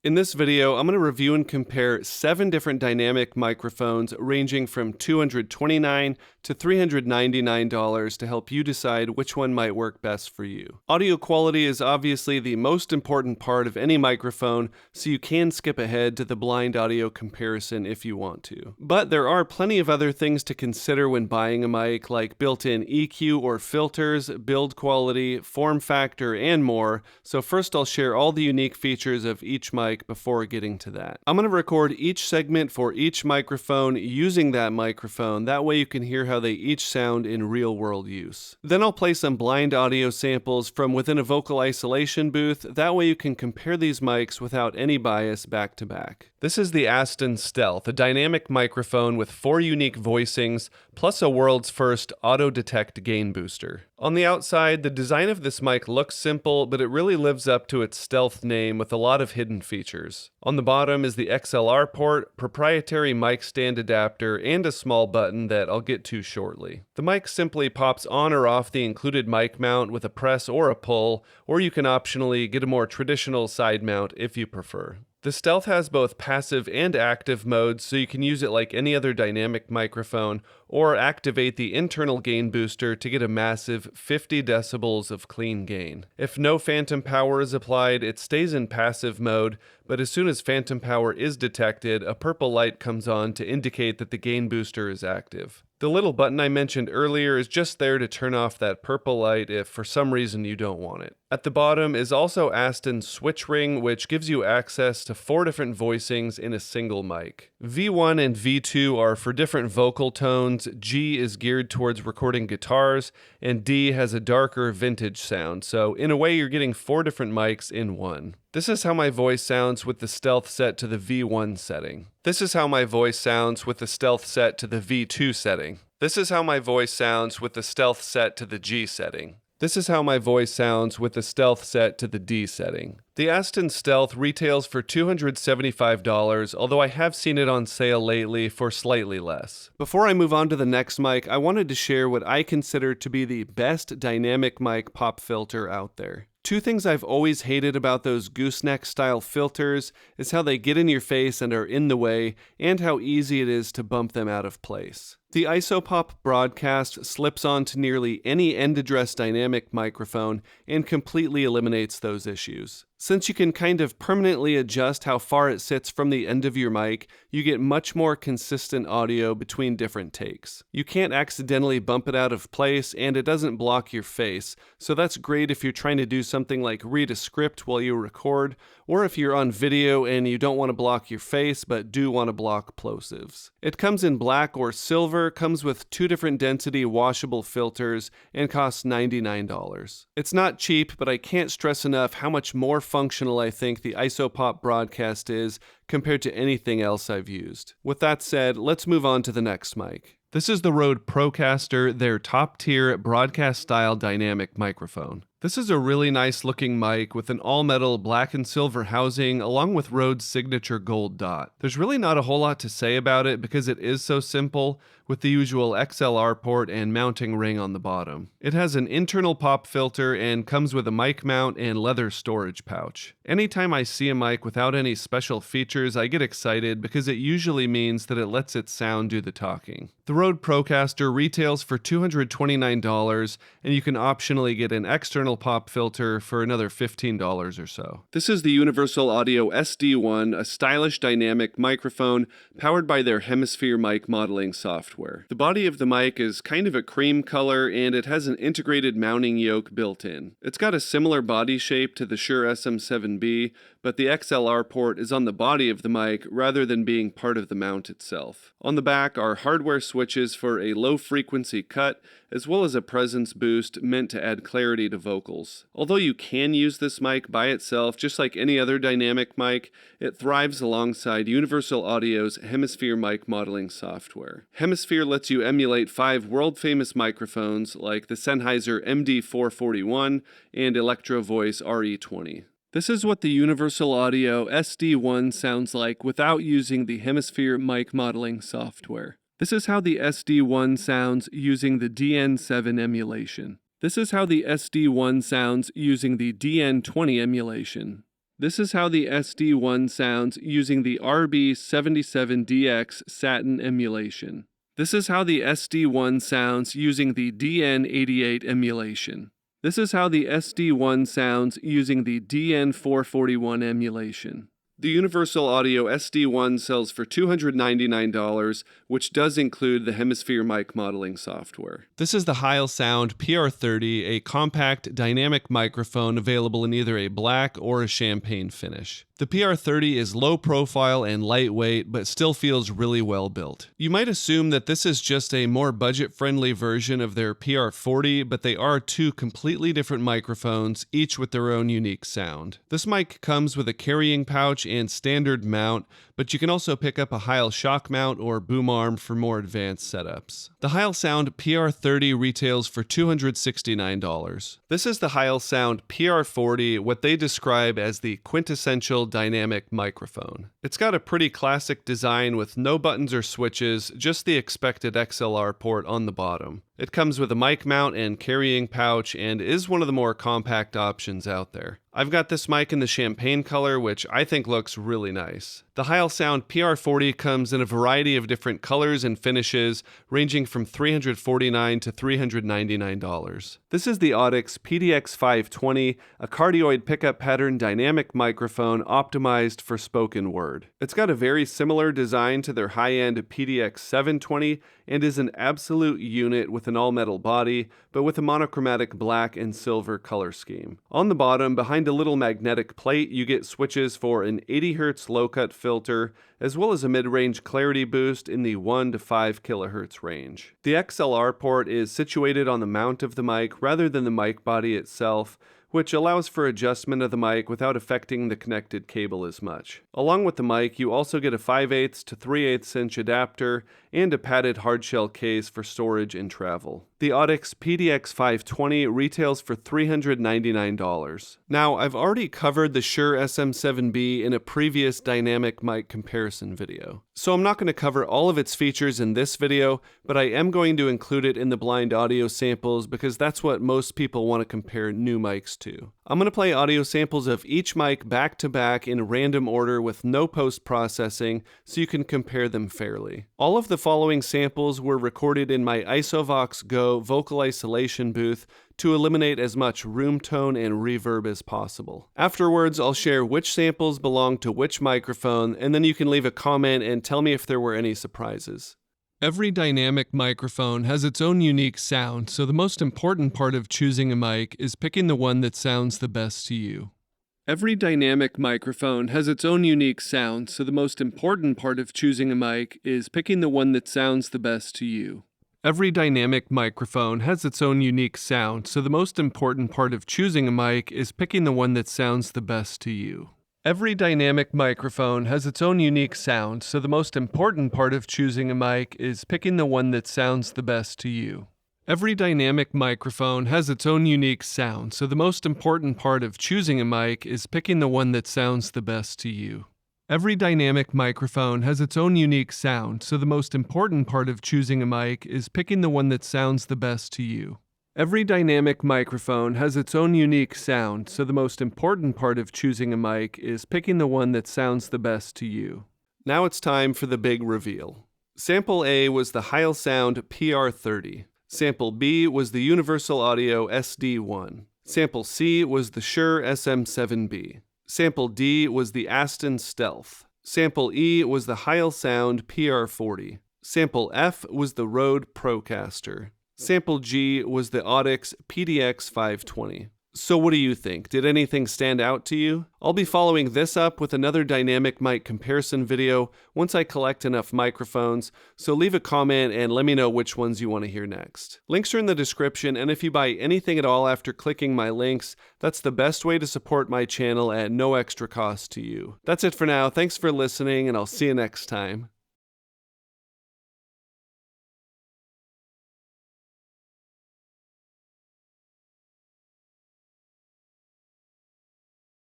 In this video, I'm going to review and compare 7 different dynamic microphones ranging from $229 to $399 to help you decide which one might work best for you. Audio quality is obviously the most important part of any microphone, so you can skip ahead to the blind audio comparison if you want to. But there are plenty of other things to consider when buying a mic, like built-in EQ or filters, build quality, form factor, and more. So first I'll share all the unique features of each mic before getting to that. I'm going to record each segment for each microphone using that microphone. That way you can hear how they each sound in real-world use. Then I'll play some blind audio samples from within a vocal isolation booth. That way you can compare these mics without any bias back to back. This is the Aston Stealth, a dynamic microphone with 4 unique voicings, plus a world's first auto-detect gain booster. On the outside, the design of this mic looks simple, but it really lives up to its stealth name with a lot of hidden features. On the bottom is the XLR port, proprietary mic stand adapter, and a small button that I'll get to shortly. The mic simply pops on or off the included mic mount with a press or a pull, or you can optionally get a more traditional side mount if you prefer. The Stealth has both passive and active modes, so you can use it like any other dynamic microphone, or activate the internal gain booster to get a massive 50 decibels of clean gain. If no phantom power is applied, it stays in passive mode, but as soon as phantom power is detected, a purple light comes on to indicate that the gain booster is active. The little button I mentioned earlier is just there to turn off that purple light if for some reason you don't want it. At the bottom is also Aston's switch ring, which gives you access to 4 different voicings in a single mic. V1 and V2 are for different vocal tones, G is geared towards recording guitars, and D has a darker vintage sound, so in a way you're getting 4 different mics in one. This is how my voice sounds with the Stealth set to the V1 setting. This is how my voice sounds with the Stealth set to the V2 setting. This is how my voice sounds with the Stealth set to the G setting. This is how my voice sounds with the Stealth set to the D setting. The Aston Stealth retails for $275, although I have seen it on sale lately for slightly less. Before I move on to the next mic, I wanted to share what I consider to be the best dynamic mic pop filter out there. 2 things I've always hated about those gooseneck style filters is how they get in your face and are in the way, and how easy it is to bump them out of place. The ISOPOP BroadCast slips onto nearly any end address dynamic microphone and completely eliminates those issues. Since you can kind of permanently adjust how far it sits from the end of your mic, you get much more consistent audio between different takes. You can't accidentally bump it out of place, and it doesn't block your face, so that's great if you're trying to do something like read a script while you record, or if you're on video and you don't want to block your face but do want to block plosives. It comes in black or silver, comes with 2 different density washable filters, and costs $99. It's not cheap, but I can't stress enough how much more functional I think the ISOPOP BroadCast is compared to anything else I've used. With that said, let's move on to the next mic. This is the Rode ProCaster, their top-tier broadcast-style dynamic microphone. This is a really nice looking mic with an all-metal black and silver housing along with Rode's signature gold dot. There's really not a whole lot to say about it because it is so simple, with the usual XLR port and mounting ring on the bottom. It has an internal pop filter and comes with a mic mount and leather storage pouch. Anytime I see a mic without any special features, I get excited because it usually means that it lets its sound do the talking. The Rode ProCaster retails for $229, and you can optionally get an external pop filter for another $15 or so. This is the Universal Audio SD1, a stylish dynamic microphone powered by their Hemisphere mic modeling software. The body of the mic is kind of a cream color, and it has an integrated mounting yoke built in. It's got a similar body shape to the Shure SM7b, but the XLR port is on the body of the mic rather than being part of the mount itself. On the back are hardware switches for a low-frequency cut, as well as a presence boost meant to add clarity to vocals. Although you can use this mic by itself, just like any other dynamic mic, it thrives alongside Universal Audio's Hemisphere mic modeling software. Hemisphere lets you emulate 5 world-famous microphones like the Sennheiser MD441 and Electro Voice RE20. This is what the Universal Audio SD1 sounds like without using the Hemisphere mic modeling software. This is how the SD1 sounds using the DN7 emulation. This is how the SD1 sounds using the DN20 emulation. This is how the SD1 sounds using the RB77DX Satin emulation. This is how the SD1 sounds using the DN88 emulation. This is how the SD1 sounds using the DN441 emulation. The Universal Audio SD1 sells for $299, which does include the Hemisphere mic modeling software. This is the Heil Sound PR-30, a compact dynamic microphone available in either a black or a champagne finish. The PR-30 is low profile and lightweight, but still feels really well built. You might assume that this is just a more budget-friendly version of their PR-40, but they are two completely different microphones, each with their own unique sound. This mic comes with a carrying pouch and standard mount, but you can also pick up a Heil shock mount or boom arm for more advanced setups. The Heil Sound PR-30 retails for $269. This is the Heil Sound PR-40, what they describe as the quintessential dynamic microphone. It's got a pretty classic design with no buttons or switches, just the expected XLR port on the bottom. It comes with a mic mount and carrying pouch and is one of the more compact options out there. I've got this mic in the champagne color, which I think looks really nice. The Heil Sound PR-40 comes in a variety of different colors and finishes, ranging from $349 to $399. This is the Audix PDX520, a cardioid pickup pattern dynamic microphone optimized for spoken word. It's got a very similar design to their high-end PDX720 and is an absolute unit with an all-metal body, but with a monochromatic black and silver color scheme. On the bottom, behind a little magnetic plate, you get switches for an 80 Hz low-cut filter, as well as a mid-range clarity boost in the 1 to 5 kHz range. The XLR port is situated on the mount of the mic rather than the mic body itself, which allows for adjustment of the mic without affecting the connected cable as much. Along with the mic, you also get a 5/8 to 3/8 inch adapter and a padded hardshell case for storage and travel. The Audix PDX520 retails for $399. Now, I've already covered the Shure SM7b in a previous dynamic mic comparison video, so I'm not going to cover all of its features in this video, but I am going to include it in the blind audio samples because that's what most people want to compare new mics to. I'm going to play audio samples of each mic back to back in random order with no post-processing so you can compare them fairly. All of the following samples were recorded in my ISOVOX Go vocal isolation booth to eliminate as much room tone and reverb as possible. Afterwards, I'll share which samples belong to which microphone, and then you can leave a comment and tell me if there were any surprises. Every dynamic microphone has its own unique sound, so the most important part of choosing a mic is picking the one that sounds the best to you. Every dynamic microphone has its own unique sound, so the most important part of choosing a mic is picking the one that sounds the best to you. Every dynamic microphone has its own unique sound, so the most important part of choosing a mic is picking the one that sounds the best to you. Every dynamic microphone has its own unique sound, so the most important part of choosing a mic is picking the one that sounds the best to you. Every dynamic microphone has its own unique sound, so the most important part of choosing a mic is picking the one that sounds the best to you. Every dynamic microphone has its own unique sound, so the most important part of choosing a mic is picking the one that sounds the best to you. Every dynamic microphone has its own unique sound, so the most important part of choosing a mic is picking the one that sounds the best to you. Now it's time for the big reveal. Sample A was the Heil Sound PR-30. Sample B was the Universal Audio SD1. Sample C was the Shure SM7b. Sample D was the Aston Stealth. Sample E was the Heil Sound PR-40. Sample F was the Rode ProCaster. Sample G was the Audix PDX520. So what do you think? Did anything stand out to you? I'll be following this up with another dynamic mic comparison video once I collect enough microphones, so leave a comment and let me know which ones you want to hear next. Links are in the description, and if you buy anything at all after clicking my links, that's the best way to support my channel at no extra cost to you. That's it for now. Thanks for listening, and I'll see you next time.